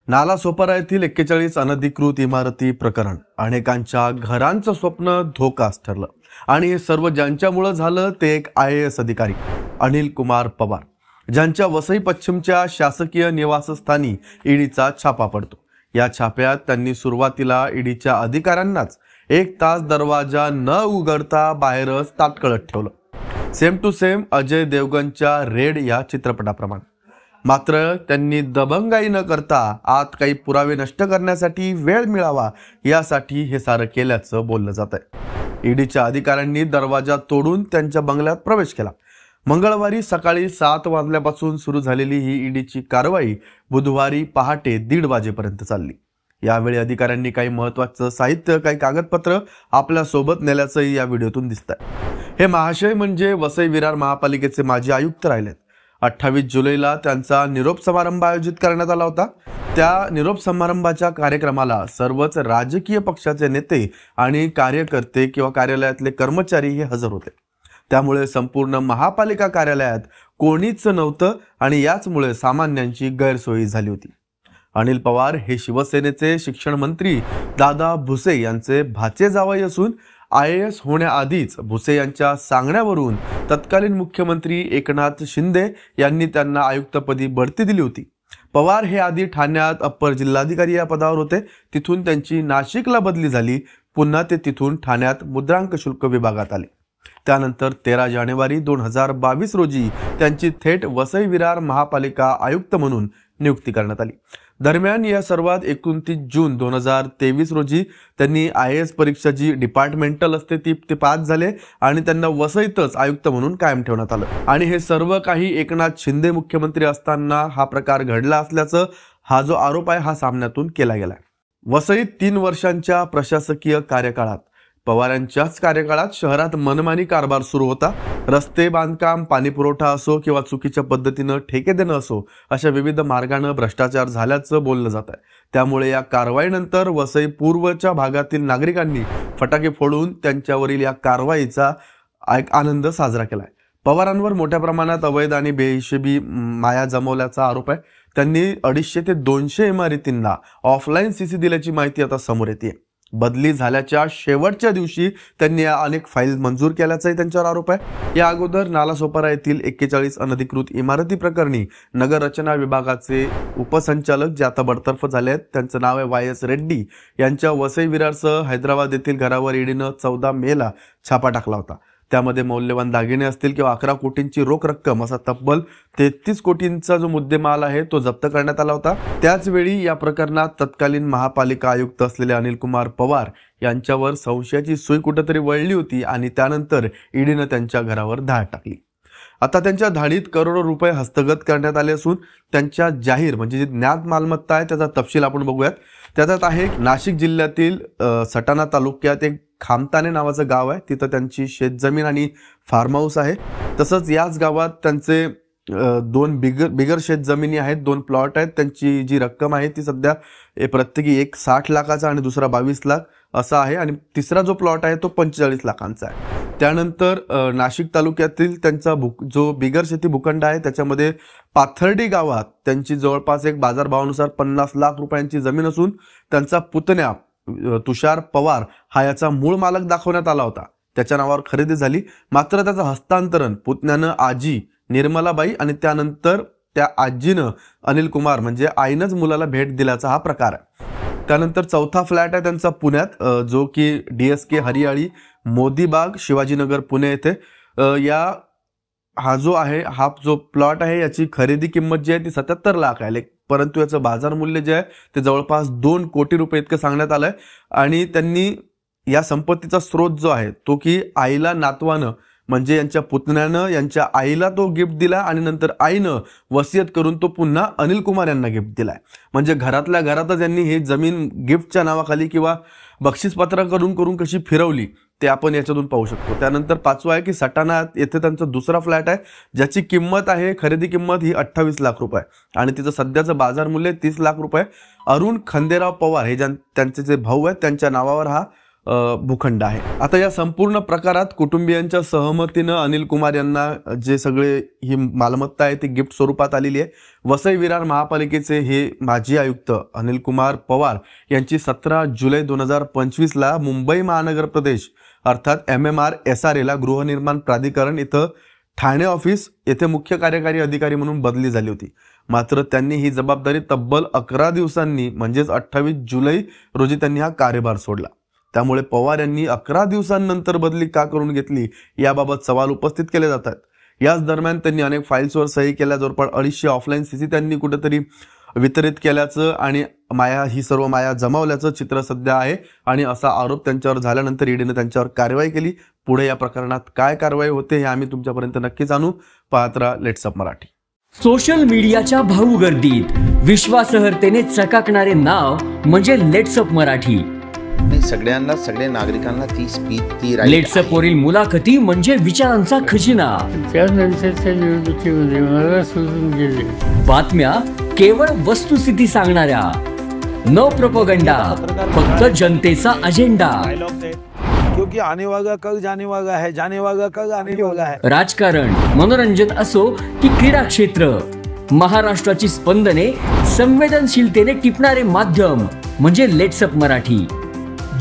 नालासोपारा येथील 41 अनधिकृत इमारती प्रकरण अनेकांच्या घरांचं स्वप्न धोकाच ठरलं आणि हे सर्व ज्यांच्यामुळे झालं ते एक IAS अधिकारी अनिल कुमार पवार, ज्यांच्या वसई पश्चिमच्या शासकीय निवासस्थानी ईडीचा छापा पडतो। या छाप्यात त्यांनी सुरुवातीला ईडीच्या अधिकाऱ्यांनाच 1 तास दरवाजा न उघडता बाहेरच ताटकळत ठेवलं, सेम टू सेम अजय देवगनच्या रेड या चित्रपटाप्रमाणे। मात्र त्यांनी दबंगाई न करता आत काही पुरावे नष्ट करण्यासाठी वेळ मिळावा यासाठी हे सारं केल्याचं बोललं जात आहे। ईडीच्या अधिकाऱ्यांनी दरवाजा तोडून त्यांच्या बंगल्यात प्रवेश केला। मंगळवारी सकाळी 7 वाजल्यापासून सुरू झालेली ही ईडीची कारवाई बुधवारी पहाटे 1:30 वाजेपर्यंत चालली। यावेळी अधिकाऱ्यांनी काही महत्त्वाचं साहित्य, काही कागदपत्र आपल्या सोबत नेल्याचंही या व्हिडिओतून दिसतंय। हे महाशय म्हणजे वसई विरार महापालिकेचे माजी आयुक्त राहिलेत। 28 जुलैला त्यांचा निरोप समारंभ आयोजित करण्यात आला होता। त्या निरोप समारंभाच्या कार्यक्रमाला सर्वच राजकीय पक्षाचे नेते आणि कार्यकर्ते किंवा कार्यालयातले कर्मचारी हे हजर होते। त्यामुळे संपूर्ण महापालिका कार्यालयात कोणीच नव्हतं आणि याचमुळे सामान्यांची गैरसोय झाली होती। अनिल पवार हे शिवसेनेचे शिक्षण मंत्री दादा भुसे यांचे भाचे जावई असून IAS होण्याआधीच भुसे यांच्या सांगण्यावरून तत्कालीन मुख्यमंत्री एकनाथ शिंदे यांनी त्यांना आयुक्तपदी बढती दिली होती। पवार हे आधी ठाण्यात अप्पर जिल्हाधिकारी या पदावर होते, तिथून त्यांची नाशिकला बदली झाली। पुन्हा ते तिथून ठाण्यात मुद्रांक शुल्क विभागात आले। त्यानंतर 13 जानेवारी 2022 रोजी त्यांची थेट वसई विरार महापालिका आयुक्त म्हणून नियुक्ती करण्यात आली। दरम्यान या सर्वात 29 जून 2023 रोजी त्यांनी IAS परीक्षा जी डिपार्टमेंटल असते ती पास झाले आणि त्यांना वसईतच आयुक्त म्हणून कायम ठेवण्यात आलं। आणि हे सर्व काही एकनाथ शिंदे मुख्यमंत्री असताना हा प्रकार घडला असल्याचं हा जो आरोप आहे हा सामन्यातून केला गेलाय। वसईत 3 वर्षांच्या प्रशासकीय कार्यकाळात पवारांच्याच कार्यकाळात शहरात मनमानी कारभार सुरू होता। रस्ते बांधकाम, पाणी पुरवठा असो किंवा चुकीच्या पद्धतीनं ठेके देणं असो, अशा विविध मार्गाने भ्रष्टाचार झाल्याचं बोललं जात आहे। त्यामुळे या कारवाईनंतर वसई पूर्वच्या भागातील नागरिकांनी फटाके फोडून त्यांच्यावरील या कारवाईचा एक आनंद साजरा केलाय। पवारांवर मोठ्या प्रमाणात अवैध आणि बेहिशेबी माया जमवल्याचा आरोप आहे। त्यांनी 250 ते 200 इमारतींना ऑफलाईन CC दिल्याची माहिती आता समोर येते। बदली झाल्याच्या शेवटच्या दिवशी त्यांनी अनेक फाईल मंजूर केल्याचाही त्यांच्यावर आरोप आहे। या अगोदर नालासोपारा येथील 41 अनधिकृत इमारती प्रकरणी नगर रचना विभागाचे उपसंचालक जे आता बडतर्फ झाले आहेत, त्यांचं नाव आहे YS रेड्डी, यांच्या वसई विरारसह हैदराबाद येथील घरावर ईडीनं 14 मेला छापा टाकला होता। त्यामध्ये मौल्यवान दागिने असतील किंवा 11 कोटींची रोख रक्कम असा तब्बल 33 कोटींचा जो मुद्देमाल आहे तो जप्त करण्यात आला होता। त्याच वेळी या प्रकरणात तत्कालीन महापालिका आयुक्त असलेले अनिल कुमार पवार यांच्यावर संशयाची सुई कुठेतरी वळली होती आणि त्यानंतर ईडीनं त्यांच्या घरावर धाड टाकली। आता त्यांच्या धाडीत करोडो रुपये हस्तगत करण्यात आले असून त्यांच्या जाहीर म्हणजे जी ज्ञात मालमत्ता आहे त्याचा तपशील आपण बघूयात। त्याच्यात आहे नाशिक जिल्ह्यातील सटाणा तालुक्यात एक खामताने नावाचं गाव आहे, तिथं त्यांची शेतजमीन आणि फार्म हाऊस आहे। तसंच याच गावात त्यांचे 2 बिगर शेतजमिनी आहेत, 2 प्लॉट आहेत। त्यांची जी रक्कम आहे ती सध्या प्रत्येकी एक 60 लाखाचा आणि दुसरा 22 लाख असा आहे आणि तिसरा जो प्लॉट आहे तो 45 लाखांचा आहे। त्यानंतर नाशिक तालुक्यातील त्यांचा जो बिगर शेती भूखंड आहे त्याच्यामध्ये पाथर्डी गावात त्यांची जवळपास एक बाजारभावानुसार 50 लाख रुपयांची जमीन असून त्यांचा पुतण्या तुषार पवार हा याचा मूळ मालक दाखवण्यात आला होता। त्याच्या नावावर खरेदी झाली, मात्र त्याचं हस्तांतरण पुतण्यानं आजी निर्मलाबाई आणि त्यानंतर त्या आजीनं अनिल कुमार म्हणजे आईनंच मुलाला भेट दिल्याचा हा प्रकार आहे। त्यानंतर चौथा फ्लॅट आहे त्यांचा पुण्यात, जो की DSK हरियाळी मोदीबाग शिवाजीनगर पुणे येथे। हा जो प्लॉट आहे याची खरेदी किंमत जी आहे ती 77 लाख आहे, परंतु याचं बाजार मूल्य जे आहे ते जवळपास 2 कोटी रुपये इतकं सांगण्यात आलंय। आणि त्यांनी या संपत्तीचा स्रोत जो आहे तो की आईला नातवानं म्हणजे यांच्या पुतण्यानं यांच्या आईला तो गिफ्ट दिला आणि नंतर आईनं वसियत करून तो पुन्हा अनिल कुमार यांना गिफ्ट दिलाय। म्हणजे घरातल्या घरातच यांनी ही जमीन गिफ्टच्या नावाखाली किंवा बक्षीसपत्र करून कशी फिरवली ते आपण याच्यातून पाहू शकतो। त्यानंतर 5वां आहे की सटाणा येथे त्यांचा दुसरा फ्लॅट आहे, ज्याची किंमत आहे खरेदी किंमत ही 28 लाख रुपये आणि तिचं सध्याचं बाजार मूल्य 30 लाख रुपये। अरुण खंदेराव पवार हे त्यांचे जे भाऊ आहेत त्यांच्या नावावर हा भूखंड आहे। आता या संपूर्ण प्रकारात कुटुंबियांच्या सहमतीनं अनिल कुमार यांना जे सगळे ही मालमत्ता आहे ती गिफ्ट स्वरूपात आलेली आहे। वसई विरार महापालिकेचे हे माजी आयुक्त अनिल कुमार पवार यांची 17 जुलै 2025 ला मुंबई महानगर प्रदेश अर्थात MMRSRA ला गृहनिर्माण प्राधिकरण इथं ठाणे ऑफिस येथे मुख्य कार्यकारी अधिकारी म्हणून बदली झाली होती। मात्र त्यांनी ही जबाबदारी तब्बल 11 दिवसांनी म्हणजेच 28 जुलै रोजी त्यांनी हा कार्यभार सोडला। त्यामुळे पवार यांनी 11 दिवसांनंतर बदली का करून घेतली याबाबत सवाल उपस्थित केले जातात। याच दरम्यान त्यांनी अनेक फाईल्सवर सही केल्या, जवळपास 250 ऑफलाईन सीसी त्यांनी कुठेतरी वितरित केल्याचं आणि ही सर्व माया जमावल्याचं चित्र सध्या आहे आणि असा आरोप त्यांच्यावर झाल्यानंतर ईडीने त्यांच्यावर कारवाई केली। पुढे या प्रकरणात काय कारवाई होते हे आम्ही तुमच्यापर्यंत नक्कीच आणू। पाहत राहा लेट्स अप मराठी। सोशल मीडियाच्या भाऊ गर्दीत विश्वासार्हतेने चकाकणारे नाव म्हणजे लेट्स अप मराठी। सगळ्यांना, सगळ्या नागरिकांना ती स्पीच, ती लेट्स अप वरील मुलाखती म्हणजे विचारांचा खजिना। त्यानंतरच्या निवडणुकीमध्ये मला सोडून गेले। बातम्या केवळ वस्तुस्थिती सांगणाऱ्या, न प्रोपगंडा, फक्त जनतेचा अजेंडा। क्योंकि आने वाला कल जाने वाला है, जाने वाला कल आने वाला है। राजकारण, मनोरंजन असो की क्रीडा क्षेत्र, महाराष्ट्राची स्पंदने संवेदनशीलतेने टिपणारे माध्यम म्हणजे लेट्स अप मराठी।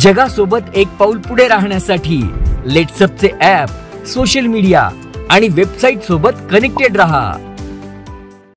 जगासोबत एक पाऊल पुढे राहण्यासाठी लेट्स अपचे ॲप, सोशल मीडिया आणि वेबसाईट सोबत कनेक्टेड रहा।